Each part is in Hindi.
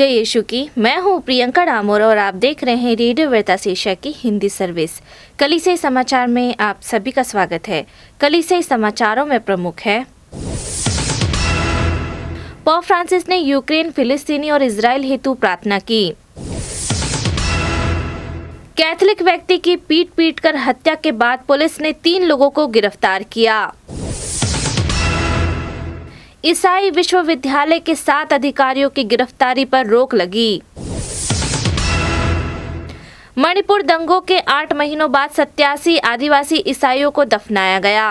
जय यीशु की। मैं हूँ प्रियंका डामोर और आप देख रहे हैं रेडियो वेतास एशिया की हिंदी सर्विस। कलीसिया समाचार में आप सभी का स्वागत है। कलीसिया समाचारों में प्रमुख है, पोप फ्रांसिस ने यूक्रेन, फिलिस्तीनी और इजराइल हेतु प्रार्थना की। कैथोलिक व्यक्ति की पीट कर हत्या के बाद पुलिस ने 3 लोगों को गिरफ्तार किया। ईसाई विश्वविद्यालय के 7 अधिकारियों की गिरफ्तारी पर रोक लगी। मणिपुर दंगों के 8 महीनों बाद 87 आदिवासी ईसाइयों को दफनाया गया।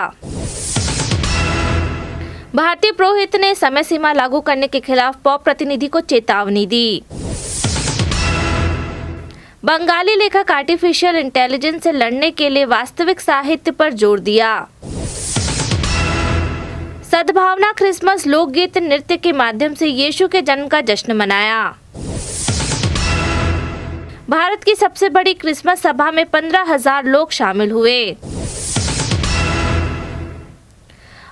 भारतीय पुरोहित ने समय सीमा लागू करने के खिलाफ पोप प्रतिनिधि को चेतावनी दी। बंगाली लेखक आर्टिफिशियल इंटेलिजेंस से लड़ने के लिए वास्तविक साहित्य पर जोर दिया। सद्भावना क्रिसमस लोकगीत नृत्य के माध्यम से यीशु के जन्म का जश्न मनाया। भारत की सबसे बड़ी क्रिसमस सभा में 15,000 लोग शामिल हुए।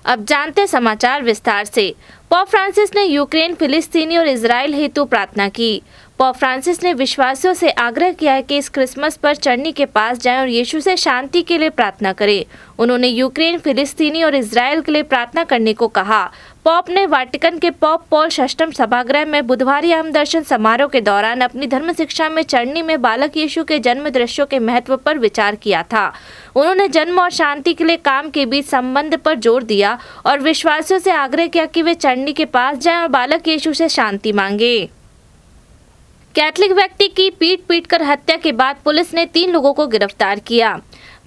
अब जानते समाचार विस्तार से। पोप फ्रांसिस ने यूक्रेन, फिलिस्तीनी और इजराइल हेतु प्रार्थना की। पोप फ्रांसिस ने विश्वासियों से आग्रह किया है कि इस क्रिसमस पर चरनी के पास जाएं और यीशु से शांति के लिए प्रार्थना करें। उन्होंने यूक्रेन, फिलिस्तीनी और इजराइल के लिए प्रार्थना करने को कहा। पोप ने वाटिकन के पोप पॉल VI सभागृह में बुधवार आम दर्शन समारोह के दौरान अपनी धर्म शिक्षा में चरनी में बालक यीशु के जन्म दृश्यों के महत्व पर विचार किया था। उन्होंने जन्म और शांति के लिए काम के बीच संबंध पर जोर दिया और विश्वासियों से आग्रह किया कि वे चरनी के पास जाएं और बालक यीशु से शांति मांगे। कैथोलिक व्यक्ति की पीट कर हत्या के बाद पुलिस ने 3 लोगों को गिरफ्तार किया।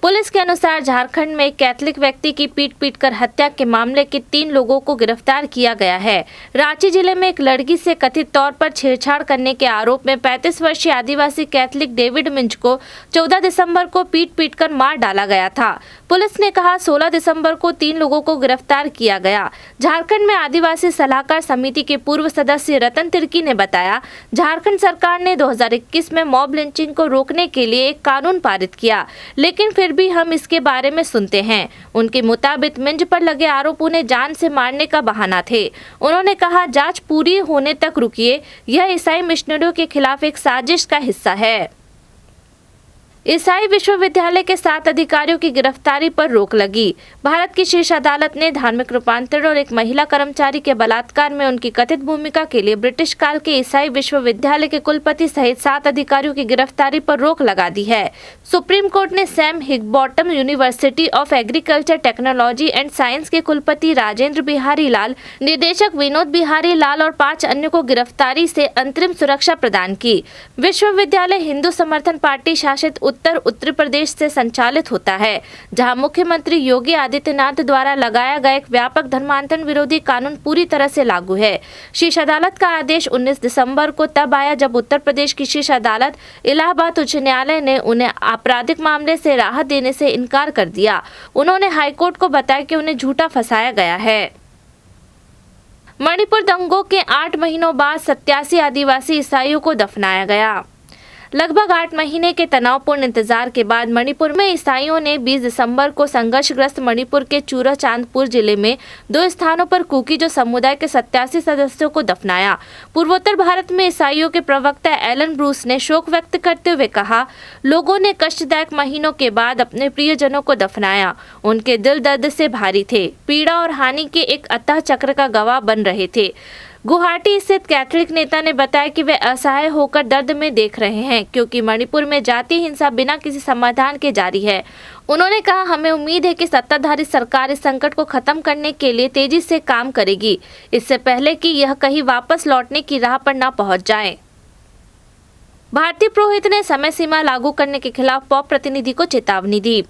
पुलिस के अनुसार झारखंड में एक कैथोलिक व्यक्ति की पीट कर हत्या के मामले के 3 लोगों को गिरफ्तार किया गया है। रांची जिले में एक लड़की से कथित तौर पर छेड़छाड़ करने के आरोप में 35 वर्षीय आदिवासी कैथोलिक डेविड मिंज को 14 दिसंबर को पीट कर मार डाला गया था। पुलिस ने कहा 16 दिसंबर को 3 लोगों को गिरफ्तार किया गया। झारखंड में आदिवासी सलाहकार समिति के पूर्व सदस्य रतन तिर्की ने बताया, झारखंड सरकार ने 2021 में मॉब लिंचिंग को रोकने के लिए एक कानून पारित किया, लेकिन फिर भी हम इसके बारे में सुनते हैं। उनके मुताबिक मिंज पर लगे आरोप उन्हें जान से मारने का बहाना थे। उन्होंने कहा, जांच पूरी होने तक रुकिए। यह ईसाई मिशनरियों के खिलाफ एक साजिश का हिस्सा है। ईसाई विश्वविद्यालय के 7 अधिकारियों की गिरफ्तारी पर रोक लगी। भारत की शीर्ष अदालत ने धार्मिक रूपांतरण और एक महिला कर्मचारी के बलात्कार में उनकी कथित भूमिका के लिए ब्रिटिश काल के ईसाई विश्वविद्यालय के कुलपति सहित 7 अधिकारियों की गिरफ्तारी पर रोक लगा दी है। सुप्रीम कोर्ट ने Sam Higginbottom university of agriculture technology and science के कुलपति राजेंद्र बिहारी लाल, निदेशक विनोद बिहारी लाल और 5 अन्य को गिरफ्तारी से अंतरिम सुरक्षा प्रदान की। विश्वविद्यालय हिंदू समर्थन पार्टी शासित उत्तर प्रदेश से संचालित होता है, जहां मुख्यमंत्री योगी आदित्यनाथ द्वारा लगाया गया एक व्यापक धर्मांतरण विरोधी कानून पूरी तरह से लागू है। शीर्ष अदालत का आदेश 19 दिसंबर को तब आया जब उत्तर प्रदेश की शीर्ष अदालत इलाहाबाद उच्च न्यायालय ने उन्हें आपराधिक मामले से राहत देने से इनकार कर दिया। उन्होंने हाईकोर्ट को बताया कि उन्हें झूठा फंसाया गया है। मणिपुर दंगों के 8 महीनों बाद 87 आदिवासी ईसाइयों को दफनाया गया। लगभग 8 महीने के तनावपूर्ण इंतजार के बाद मणिपुर में ईसाइयों ने 20 दिसंबर को संघर्षग्रस्त मणिपुर के चूराचांदपुर जिले में 2 स्थानों पर कुकी-जो समुदाय के 87 सदस्यों को दफनाया। पूर्वोत्तर भारत में ईसाइयों के प्रवक्ता एलन ब्रूस ने शोक व्यक्त करते हुए कहा, लोगों ने कष्टदायक महीनों के बाद अपने प्रियजनों को दफनाया। उनके दिल दर्द से भारी थे, पीड़ा और हानि के एक अतः चक्र का गवाह बन रहे थे। गुवाहाटी स्थित कैथोलिक नेता ने बताया कि वे असहाय होकर दर्द में देख रहे हैं, क्योंकि मणिपुर में जातीय हिंसा बिना किसी समाधान के जारी है। उन्होंने कहा, हमें उम्मीद है कि सत्ताधारी सरकार इस संकट को खत्म करने के लिए तेजी से काम करेगी, इससे पहले कि यह कहीं वापस लौटने की राह पर न पहुंच जाए। भारतीय पुरोहित ने समय सीमा लागू करने के खिलाफ पोप प्रतिनिधि को चेतावनी दी।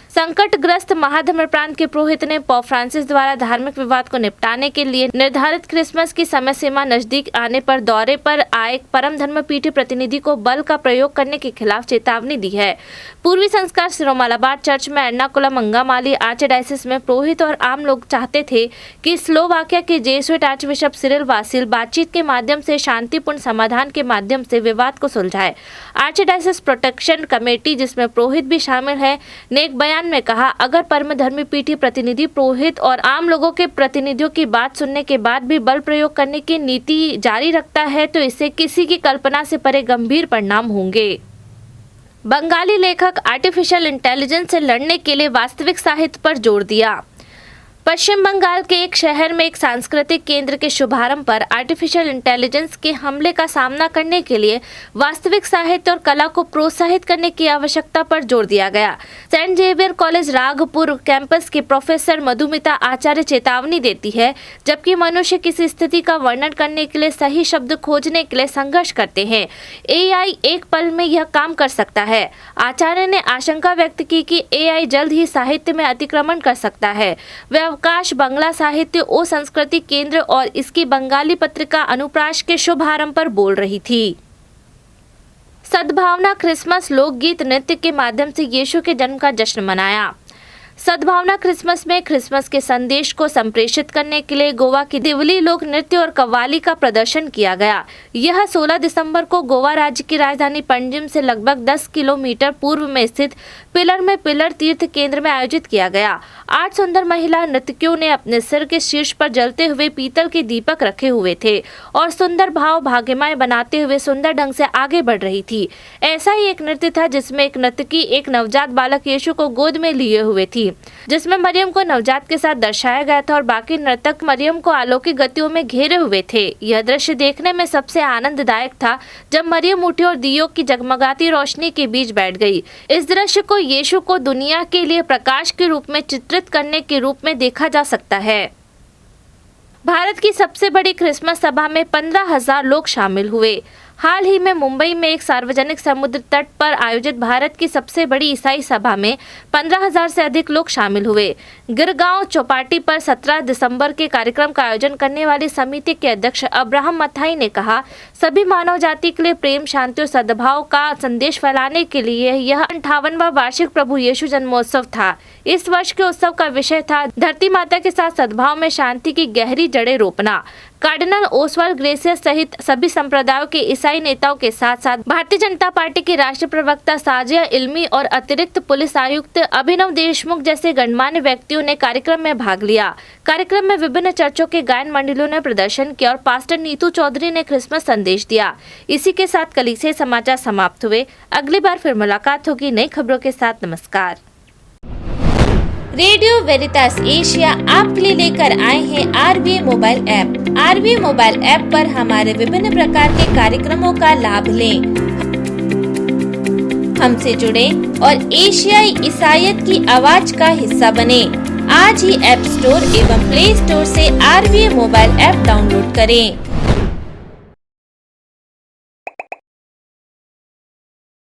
संकटग्रस्त महाधर्म प्रांत के पुरोहित ने पोप फ्रांसिस द्वारा धार्मिक विवाद को निपटाने के लिए निर्धारित क्रिसमस की समय सीमा नजदीक आने पर दौरे पर आए परम धर्मपीठी प्रतिनिधि को बल का प्रयोग करने के खिलाफ चेतावनी दी है। पूर्वी संस्कार सिरोमालाबाद चर्च में एर्नाकुलम अंगामाली आर्चडायसिस में पुरोहित और आम लोग चाहते थे कि स्लोवाकिया के जेसुइट आर्चबिशप सिरिल वासिल बातचीत के माध्यम से शांतिपूर्ण समाधान के माध्यम से विवाद को सुलझाए। आर्चडायसिस प्रोटेक्शन कमेटी, जिसमें पुरोहित भी शामिल है, ने एक बयान बयान में कहा, अगर परमधर्मी पीठी प्रतिनिधि, पुरोहित और आम लोगों के प्रतिनिधियों की बात सुनने के बाद भी बल प्रयोग करने की नीति जारी रखता है तो इससे किसी की कल्पना से परे गंभीर परिणाम होंगे। बंगाली लेखक आर्टिफिशियल इंटेलिजेंस से लड़ने के लिए वास्तविक साहित्य पर जोर दिया। पश्चिम बंगाल के एक शहर में एक सांस्कृतिक केंद्र के शुभारंभ पर आर्टिफिशियल इंटेलिजेंस के हमले का सामना करने के लिए वास्तविक साहित्य और कला को प्रोत्साहित करने की आवश्यकता पर जोर दिया गया। सेंट जेवियर कॉलेज राघपुर कैंपस के प्रोफेसर मधुमिता आचार्य चेतावनी देती है, जबकि मनुष्य किसी स्थिति का वर्णन करने के लिए सही शब्द खोजने के लिए संघर्ष करते हैं, एआई एक पल में यह काम कर सकता है। आचार्य ने आशंका व्यक्त की कि एआई जल्द ही साहित्य में अतिक्रमण कर सकता है। अवकाश बांग्ला साहित्य ओ संस्कृति केंद्र और इसकी बंगाली पत्रिका अनुप्रास के शुभारंभ पर बोल रही थी। सद्भावना क्रिसमस लोकगीत नृत्य के माध्यम से यीशु के जन्म का जश्न मनाया। सद्भावना क्रिसमस में क्रिसमस के संदेश को संप्रेषित करने के लिए गोवा की दिवली लोक नृत्य और कव्वाली का प्रदर्शन किया गया। यह 16 दिसंबर को गोवा राज्य की राजधानी पणजिम से लगभग 10 किलोमीटर पूर्व में स्थित पिलर में पिलर तीर्थ केंद्र में आयोजित किया गया। 8 सुंदर महिला नर्तकियों ने अपने सिर के शीर्ष पर जलते हुए पीतल के दीपक रखे हुए थे और सुंदर भाव भाग्यमाएं बनाते हुए सुंदर ढंग से आगे बढ़ रही थी। ऐसा ही एक नृत्य था जिसमें एक नर्तकी एक नवजात बालक यीशु को गोद में लिए हुए थी, जिसमें मरियम को नवजात के साथ दर्शाया गया था और बाकी नर्तक मरियम को अलौकिक गतियों में घेरे हुए थे। यह दृश्य देखने में सबसे आनंददायक था जब मरियम उठी और दियों की जगमगाती रोशनी के बीच बैठ गई। इस दृश्य को यीशु को दुनिया के लिए प्रकाश के रूप में चित्रित करने के रूप में देखा जा सकता है। भारत की सबसे बड़ी क्रिसमस सभा में 15,000 लोग शामिल हुए। हाल ही में मुंबई में एक सार्वजनिक समुद्र तट पर आयोजित भारत की सबसे बड़ी ईसाई सभा में 15,000 से अधिक लोग शामिल हुए। गिरगांव चौपाटी पर 17 दिसंबर के कार्यक्रम का आयोजन करने वाली समिति के अध्यक्ष अब्राहम मथाई ने कहा, सभी मानव जाति के लिए प्रेम, शांति और सद्भाव का संदेश फैलाने के लिए यह 58वां वार्षिक प्रभु यीशु जन्मोत्सव था। इस वर्ष के उत्सव का विषय था धरती माता के साथ सद्भाव में शांति की गहरी जड़ें रोपना। कार्डिनल ओसवाल्ड ग्रेसियस सहित सभी संप्रदायों के ईसाई नेताओं के साथ साथ भारतीय जनता पार्टी के राष्ट्रीय प्रवक्ता साजिया इल्मी और अतिरिक्त पुलिस आयुक्त अभिनव देशमुख जैसे गणमान्य व्यक्तियों ने कार्यक्रम में भाग लिया। कार्यक्रम में विभिन्न चर्चों के गायन मंडलियों ने प्रदर्शन किया और पास्टर नीतू चौधरी ने क्रिसमस संदेश दिया। इसी के साथ कलीसिया समाचार समाप्त हुए। अगली बार फिर मुलाकात होगी नई खबरों के साथ। नमस्कार। रेडियो वेरितास एशिया आपके लिए लेकर आए हैं RVA mobile app. RVA mobile app पर हमारे विभिन्न प्रकार के कार्यक्रमों का लाभ लें, हमसे जुड़े और एशियाई ईसाईयत की आवाज का हिस्सा बने। आज ही ऐप स्टोर एवं प्ले स्टोर से RVA मोबाइल ऐप डाउनलोड करें।